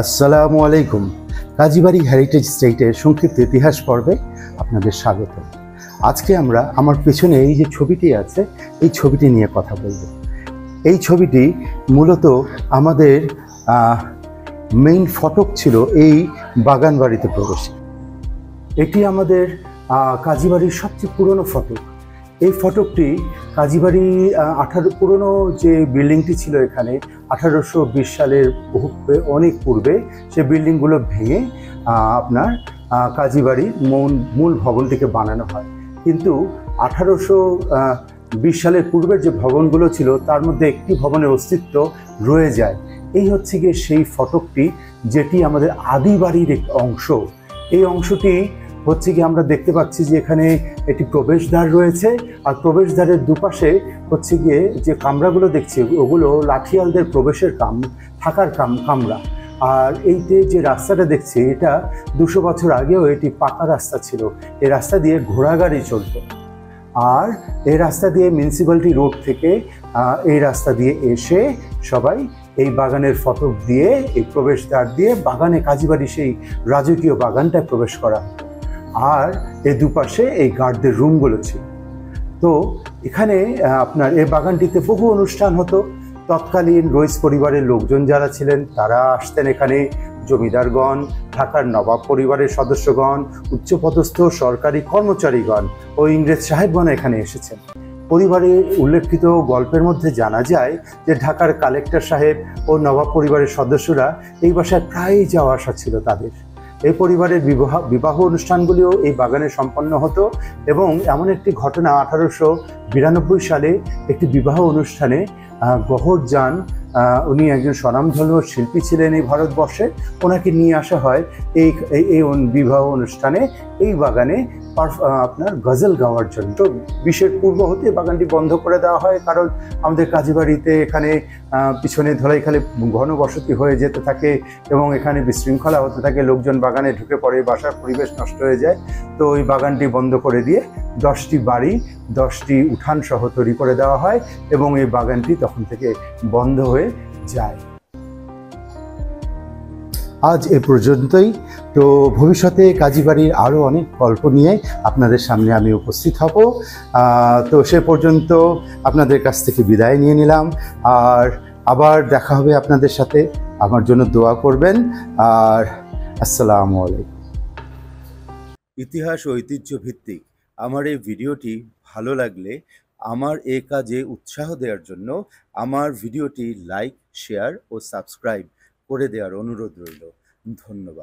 আসসালামু আলাইকুম। কাজীবাড়ি হেরিটেজ স্টেটের সংক্ষিপ্ত ইতিহাস পর্বে আপনাদের স্বাগত। আজকে আমরা আমার পেছনে এই যে ছবিটি আছে এই ছবিটি নিয়ে কথা বলব। এই ছবিটি মূলত আমাদের মেইন ফটক ছিল এই বাগান বাড়িতে প্রবেশে। এটি আমাদের কাজীবাড়ির সবচেয়ে পুরনো ফটক। এই ফটকটি কাজীবাড়ি পুরনো যে বিল্ডিংটি ছিল এখানে 1820 সালের অনেক পূর্বে সে বিল্ডিংগুলো ভেঙে আপনার কাজীবাড়ির মূল ভবনটিকে বানানো হয়। কিন্তু 1820 সালের পূর্বের যে ভবনগুলো ছিল তার মধ্যে একটি ভবনের অস্তিত্ব রয়ে যায়। এই হচ্ছে গিয়ে সেই ফটকটি, যেটি আমাদের আদি বাড়ির একটি অংশ। এই অংশটি হচ্ছে কি আমরা দেখতে পাচ্ছি যে এখানে একটি প্রবেশদ্বার রয়েছে, আর প্রবেশদ্বারের দুপাশে হচ্ছে গিয়ে যে কামরাগুলো দেখছি ওগুলো লাঠিয়ালদের প্রবেশের থাকার কামরা। আর এইতে যে রাস্তাটা দেখছি এটা 200 বছর আগেও এটি পাকা রাস্তা ছিল। এই রাস্তা দিয়ে ঘোড়াগাড়ি চলত, আর এই রাস্তা দিয়ে মিউনিসিপ্যালিটি রোড থেকে এই রাস্তা দিয়ে এসে সবাই এই বাগানের ফটক দিয়ে এই প্রবেশদ্বার দিয়ে বাগানে কাজীবাড়ি সেই রাজকীয় বাগানটায় প্রবেশ করা হতো। আর এই দুপাশে এই গার্ডদের রুমগুলো ছিল। তো এখানে আপনার এই বাগানটিতে বহু অনুষ্ঠান হতো। তৎকালীন রইস পরিবারের লোকজন যারা ছিলেন তারা আসতেন এখানে, জমিদারগণ, ঢাকার নবাব পরিবারের সদস্যগণ, উচ্চপদস্থ সরকারি কর্মচারীগণ ও ইংরেজ সাহেবগণ এখানে এসেছেন। পরিবারের উল্লেখিত গল্পের মধ্যে জানা যায় যে ঢাকার কালেক্টর সাহেব ও নবাব পরিবারের সদস্যরা এই বাসায় প্রায়ই যাওয়া আসা ছিল তাদের। এই পরিবারের বিবাহ অনুষ্ঠানগুলিও এই বাগানে সম্পন্ন হতো। এবং এমন একটি ঘটনা 1892 সালে একটি বিবাহ অনুষ্ঠানে গওহরজান, উনি একজন স্বনামধন্য শিল্পী ছিলেন এই ভারতবর্ষে, ওনাকে নিয়ে আসা হয় এই বিবাহ অনুষ্ঠানে এই বাগানে আপনার গজল গাওয়ার জন্য। তো 20-এর পূর্ব হতে বাগানটি বন্ধ করে দেওয়া হয়, কারণ আমাদের কাজীবাড়িতে এখানে পিছনে ধলাইখালে ঘনবসতি হয়ে যেতে থাকে এবং এখানে বিশৃঙ্খলা হতে থাকে, লোকজন বাগানে ঢুকে পড়ে, বাসার পরিবেশ নষ্ট হয়ে যায়। তো ওই বাগানটি বন্ধ করে দিয়ে 10টি বাড়ি 10টি উঠান সহ তৈরি করে দেওয়া হয় এবং এই বাগানটি তখন থেকে বন্ধ হয়ে যায়। আজ এ পর্যন্তই। তো ভবিষ্যতে কাজীবাড়ির আরও অনেক গল্প নিয়ে আপনাদের সামনে আমি উপস্থিত হব। তো সে পর্যন্ত আপনাদের কাছ থেকে বিদায় নিয়ে নিলাম, আর আবার দেখা হবে আপনাদের সাথে। আমার জন্য দোয়া করবেন, আর আসসালামু আলাইকুম। ইতিহাস ঐতিহ্য ভিত্তিক আমার এই ভিডিওটি ভালো লাগলে আমার এ কাজে উৎসাহ দেওয়ার জন্য আমার ভিডিওটি লাইক, শেয়ার ও সাবস্ক্রাইব করে দেওয়ার অনুরোধ রইল। ধন্যবাদ।